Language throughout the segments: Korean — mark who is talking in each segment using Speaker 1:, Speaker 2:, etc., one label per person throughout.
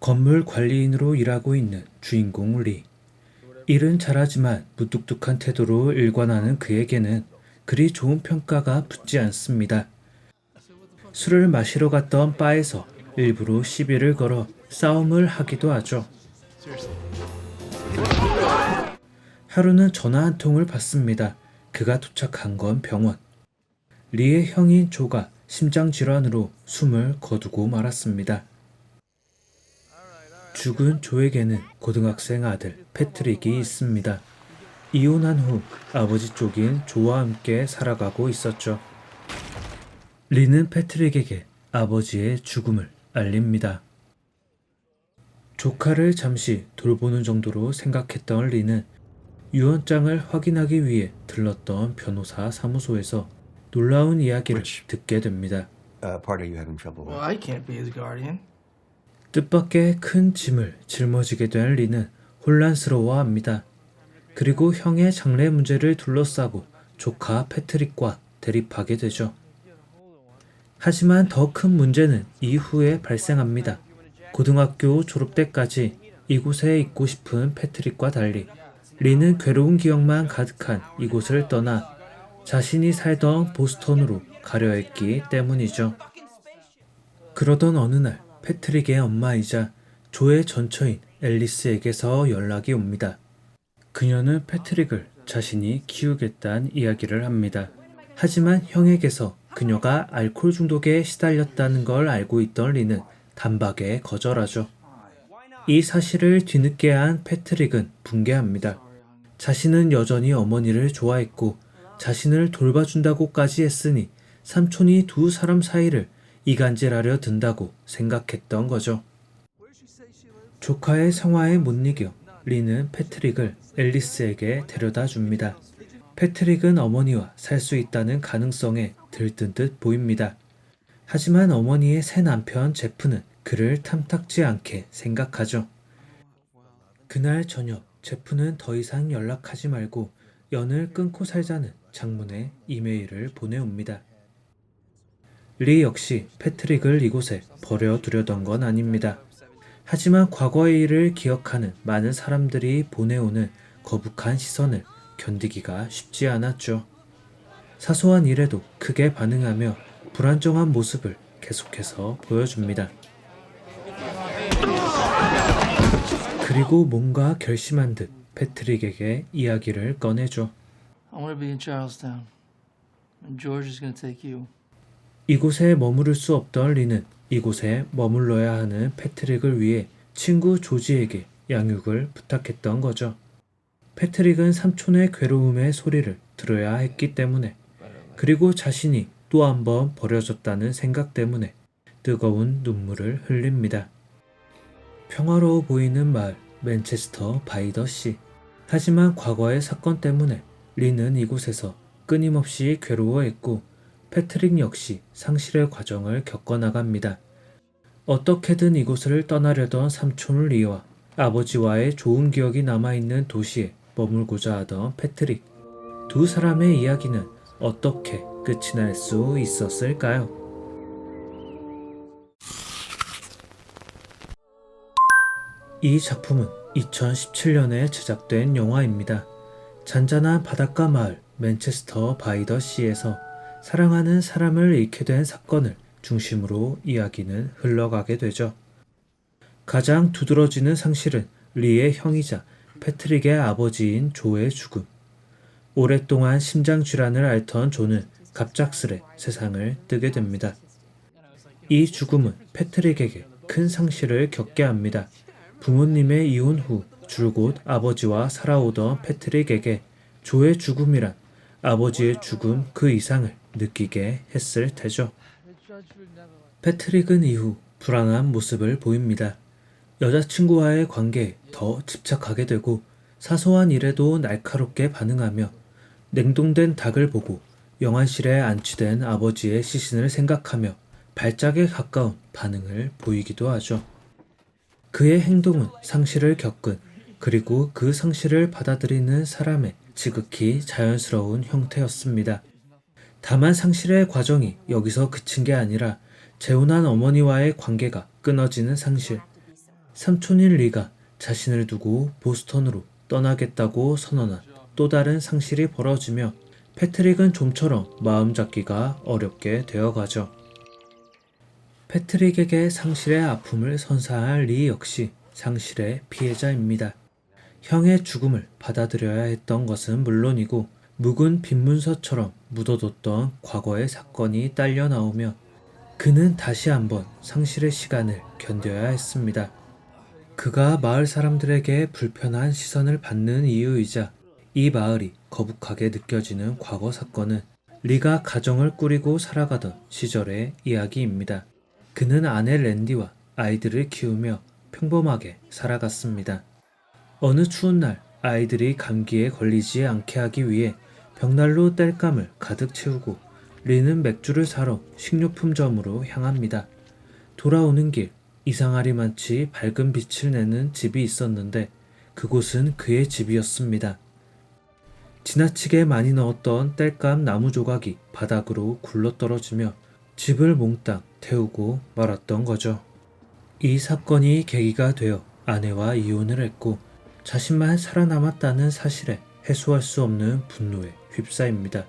Speaker 1: 건물 관리인으로 일하고 있는 주인공 리. 일은 잘하지만 무뚝뚝한 태도로 일관하는 그에게는 그리 좋은 평가가 붙지 않습니다. 술을 마시러 갔던 바에서 일부러 시비를 걸어 싸움을 하기도 하죠. 하루는 전화 한 통을 받습니다. 그가 도착한 건 병원. 리의 형인 조가 심장질환으로 숨을 거두고 말았습니다. 죽은 조에게는 고등학생 아들 패트릭이 있습니다. 이혼한 후 아버지 쪽인 조와 함께 살아가고 있었죠. 리는 패트릭에게 아버지의 죽음을 알립니다. 조카를 잠시 돌보는 정도로 생각했던 리는 유언장을 확인하기 위해 들렀던 변호사 사무소에서 놀라운 이야기를 듣게 됩니다.
Speaker 2: Part are you having trouble
Speaker 3: Well,
Speaker 2: with?
Speaker 3: I can't be his guardian.
Speaker 1: 뜻밖의 큰 짐을 짊어지게 된 리는 혼란스러워합니다. 그리고 형의 장래 문제를 둘러싸고 조카 패트릭과 대립하게 되죠. 하지만 더 큰 문제는 이후에 발생합니다. 고등학교 졸업 때까지 이곳에 있고 싶은 패트릭과 달리 리는 괴로운 기억만 가득한 이곳을 떠나 자신이 살던 보스턴으로 가려 했기 때문이죠. 그러던 어느 날 패트릭의 엄마이자 조의 전처인 앨리스에게서 연락이 옵니다. 그녀는 패트릭을 자신이 키우겠다는 이야기를 합니다. 하지만 형에게서 그녀가 알코올 중독에 시달렸다는 걸 알고 있던 리는 단박에 거절하죠. 이 사실을 뒤늦게 한 패트릭은 붕괴합니다. 자신은 여전히 어머니를 좋아했고 자신을 돌봐준다고까지 했으니 삼촌이 두 사람 사이를 이간질하려 든다고 생각했던 거죠. 조카의 성화에 못 이겨 리는 패트릭을 앨리스에게 데려다 줍니다. 패트릭은 어머니와 살 수 있다는 가능성에 들뜬 듯 보입니다. 하지만 어머니의 새 남편 제프는 그를 탐탁지 않게 생각하죠. 그날 저녁 제프는 더 이상 연락하지 말고 연을 끊고 살자는 장문의 이메일을 보내옵니다. 리 역시 패트릭을 이곳에 버려두려던 건 아닙니다. 하지만 과거의 일을 기억하는 많은 사람들이 보내오는 거북한 시선을 견디기가 쉽지 않았죠. 사소한 일에도 크게 반응하며 불안정한 모습을 계속해서 보여줍니다. 그리고 뭔가 결심한 듯 패트릭에게 이야기를 꺼내죠.
Speaker 3: I want to be in Charlestown, and George is going to take you.
Speaker 1: 이곳에 머무를 수 없던 리는 이곳에 머물러야 하는 패트릭을 위해 친구 조지에게 양육을 부탁했던 거죠. 패트릭은 삼촌의 괴로움의 소리를 들어야 했기 때문에, 그리고 자신이 또 한 번 버려졌다는 생각 때문에 뜨거운 눈물을 흘립니다. 평화로워 보이는 마을 맨체스터 바이더시. 하지만 과거의 사건 때문에 리는 이곳에서 끊임없이 괴로워했고 패트릭 역시 상실의 과정을 겪어나갑니다. 어떻게든 이곳을 떠나려던 삼촌 리와 아버지와의 좋은 기억이 남아있는 도시에 머물고자 하던 패트릭. 두 사람의 이야기는 어떻게 끝이 날 수 있었을까요? 이 작품은 2017년에 제작된 영화입니다. 잔잔한 바닷가 마을 맨체스터 바이더시에서 사랑하는 사람을 잃게 된 사건을 중심으로 이야기는 흘러가게 되죠. 가장 두드러지는 상실은 리의 형이자 패트릭의 아버지인 조의 죽음. 오랫동안 심장질환을 앓던 조는 갑작스레 세상을 뜨게 됩니다. 이 죽음은 패트릭에게 큰 상실을 겪게 합니다. 부모님의 이혼 후 줄곧 아버지와 살아오던 패트릭에게 조의 죽음이란 아버지의 죽음 그 이상을 느끼게 했을 테죠. 패트릭은 이후 불안한 모습을 보입니다. 여자친구와의 관계에 더 집착하게 되고 사소한 일에도 날카롭게 반응하며 냉동된 닭을 보고 영안실에 안치된 아버지의 시신을 생각하며 발작에 가까운 반응을 보이기도 하죠. 그의 행동은 상실을 겪은 그리고 그 상실을 받아들이는 사람의 지극히 자연스러운 형태였습니다. 다만 상실의 과정이 여기서 그친 게 아니라 재혼한 어머니와의 관계가 끊어지는 상실, 삼촌인 리가 자신을 두고 보스턴으로 떠나겠다고 선언한 또 다른 상실이 벌어지며 패트릭은 좀처럼 마음 잡기가 어렵게 되어가죠. 패트릭에게 상실의 아픔을 선사할 리 역시 상실의 피해자입니다. 형의 죽음을 받아들여야 했던 것은 물론이고 묵은 빈문서처럼 묻어뒀던 과거의 사건이 딸려 나오며 그는 다시 한번 상실의 시간을 견뎌야 했습니다. 그가 마을 사람들에게 불편한 시선을 받는 이유이자 이 마을이 거북하게 느껴지는 과거 사건은 리가 가정을 꾸리고 살아가던 시절의 이야기입니다. 그는 아내 랜디와 아이들을 키우며 평범하게 살아갔습니다. 어느 추운 날 아이들이 감기에 걸리지 않게 하기 위해 벽난로 땔감을 가득 채우고 리는 맥주를 사러 식료품점으로 향합니다. 돌아오는 길 이상하리만치 밝은 빛을 내는 집이 있었는데 그곳은 그의 집이었습니다. 지나치게 많이 넣었던 땔감 나무 조각이 바닥으로 굴러떨어지며 집을 몽땅 태우고 말았던 거죠. 이 사건이 계기가 되어 아내와 이혼을 했고 자신만 살아남았다는 사실에 해소할 수 없는 분노에 휩싸입니다.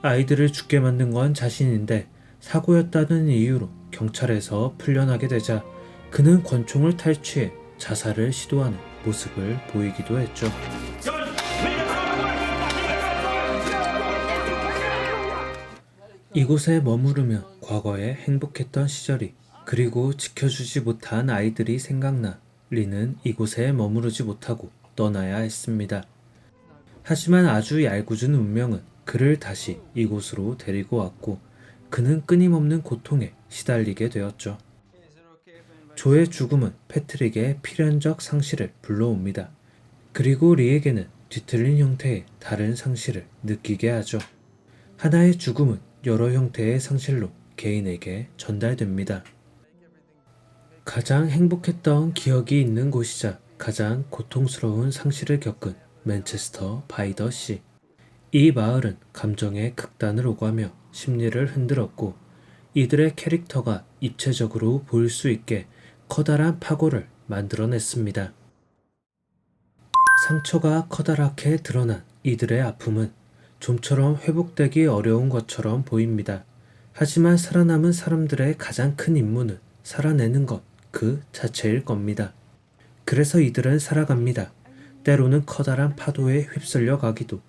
Speaker 1: 아이들을 죽게 만든 건 자신인데 사고였다는 이유로 경찰에서 풀려나게 되자 그는 권총을 탈취해 자살을 시도하는 모습을 보이기도 했죠. 이곳에 머무르면 과거에 행복했던 시절이 그리고 지켜주지 못한 아이들이 생각나 리는 이곳에 머무르지 못하고 떠나야 했습니다. 하지만 아주 얄궂은 운명은 그를 다시 이곳으로 데리고 왔고 그는 끊임없는 고통에 시달리게 되었죠. 조의 죽음은 패트릭의 필연적 상실을 불러옵니다. 그리고 리에게는 뒤틀린 형태의 다른 상실을 느끼게 하죠. 하나의 죽음은 여러 형태의 상실로 개인에게 전달됩니다. 가장 행복했던 기억이 있는 곳이자 가장 고통스러운 상실을 겪은 맨체스터 바이 더 씨. 이 마을은 감정의 극단을 오가며 심리를 흔들었고 이들의 캐릭터가 입체적으로 보일 수 있게 커다란 파고를 만들어냈습니다. 상처가 커다랗게 드러난 이들의 아픔은 좀처럼 회복되기 어려운 것처럼 보입니다. 하지만 살아남은 사람들의 가장 큰 임무는 살아내는 것 그 자체일 겁니다. 그래서 이들은 살아갑니다. 때로는 커다란 파도에 휩쓸려 가기도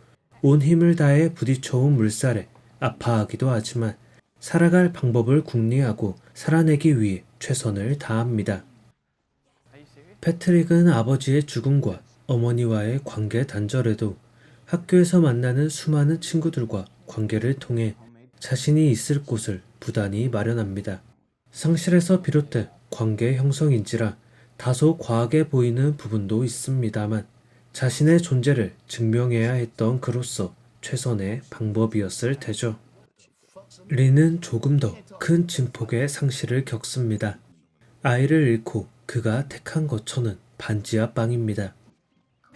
Speaker 1: 온 힘을 다해 부딪혀온 물살에 아파하기도 하지만 살아갈 방법을 궁리하고 살아내기 위해 최선을 다합니다. 패트릭은 아버지의 죽음과 어머니와의 관계 단절에도 학교에서 만나는 수많은 친구들과 관계를 통해 자신이 있을 곳을 부단히 마련합니다. 상실에서 비롯된 관계 형성인지라 다소 과하게 보이는 부분도 있습니다만 자신의 존재를 증명해야 했던 그로서 최선의 방법이었을 테죠. 리는 조금 더 큰 증폭의 상실을 겪습니다. 아이를 잃고 그가 택한 거처는 반지하 빵입니다.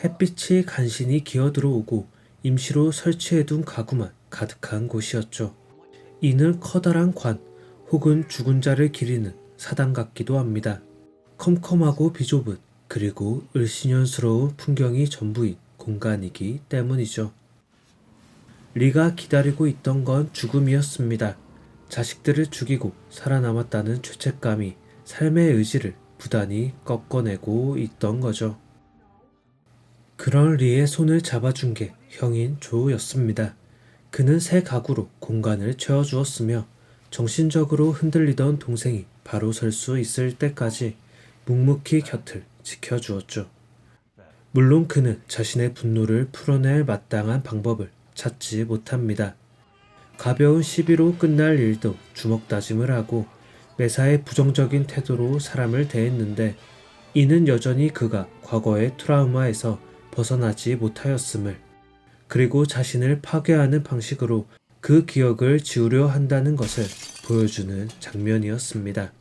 Speaker 1: 햇빛이 간신히 기어들어오고 임시로 설치해둔 가구만 가득한 곳이었죠. 이는 커다란 관 혹은 죽은 자를 기리는 사당 같기도 합니다. 컴컴하고 비좁은 그리고 을씨년스러운 풍경이 전부인 공간이기 때문이죠. 리가 기다리고 있던 건 죽음이었습니다. 자식들을 죽이고 살아남았다는 죄책감이 삶의 의지를 부단히 꺾어내고 있던 거죠. 그런 리의 손을 잡아준 게 형인 조였습니다. 그는 새 가구로 공간을 채워주었으며 정신적으로 흔들리던 동생이 바로 설 수 있을 때까지 묵묵히 곁을 지켜주었죠. 물론 그는 자신의 분노를 풀어낼 마땅한 방법을 찾지 못합니다. 가벼운 시비로 끝날 일도 주먹다짐을 하고 매사에 부정적인 태도로 사람을 대했는데 이는 여전히 그가 과거의 트라우마에서 벗어나지 못하였음을 그리고 자신을 파괴하는 방식으로 그 기억을 지우려 한다는 것을 보여주는 장면이었습니다.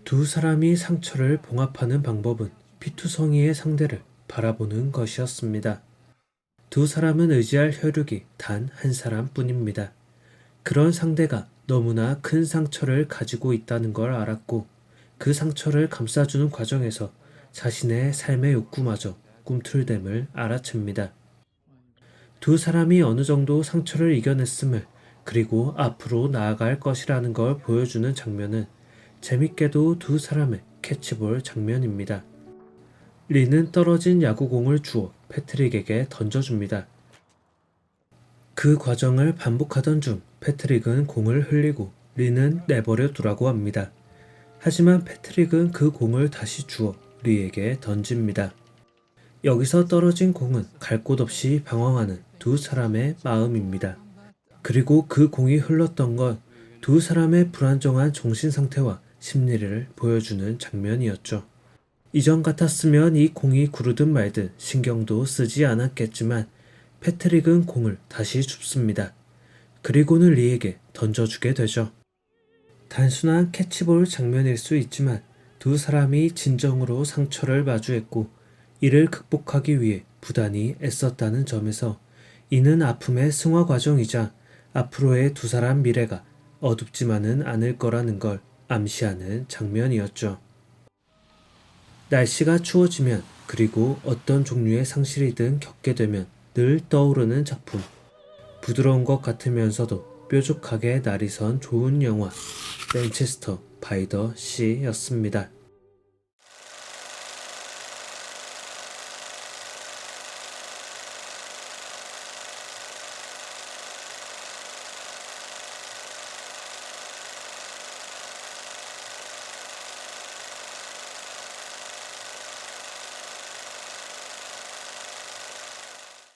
Speaker 1: 두 사람이 상처를 봉합하는 방법은 피투성이의 상대를 바라보는 것이었습니다. 두 사람은 의지할 혈육이 단 한 사람뿐입니다. 그런 상대가 너무나 큰 상처를 가지고 있다는 걸 알았고 그 상처를 감싸주는 과정에서 자신의 삶의 욕구마저 꿈틀댐을 알아챕니다. 두 사람이 어느 정도 상처를 이겨냈음을 그리고 앞으로 나아갈 것이라는 걸 보여주는 장면은 재밌게도 두 사람의 캐치볼 장면입니다. 리는 떨어진 야구공을 주워 패트릭에게 던져줍니다. 그 과정을 반복하던 중 패트릭은 공을 흘리고 리는 내버려 두라고 합니다. 하지만 패트릭은 그 공을 다시 주워 리에게 던집니다. 여기서 떨어진 공은 갈 곳 없이 방황하는 두 사람의 마음입니다. 그리고 그 공이 흘렀던 건 두 사람의 불안정한 정신 상태와 심리를 보여주는 장면이었죠. 이전 같았으면 이 공이 구르든 말든 신경도 쓰지 않았겠지만 패트릭은 공을 다시 줍습니다. 그리고는 리에게 던져주게 되죠. 단순한 캐치볼 장면일 수 있지만 두 사람이 진정으로 상처를 마주했고 이를 극복하기 위해 부단히 애썼다는 점에서 이는 아픔의 승화 과정이자 앞으로의 두 사람 미래가 어둡지만은 않을 거라는 걸 암시하는 장면이었죠. 날씨가 추워지면 그리고 어떤 종류의 상실이든 겪게 되면 늘 떠오르는 작품. 부드러운 것 같으면서도 뾰족하게 날이 선 좋은 영화 맨체스터 바이 더 시였습니다.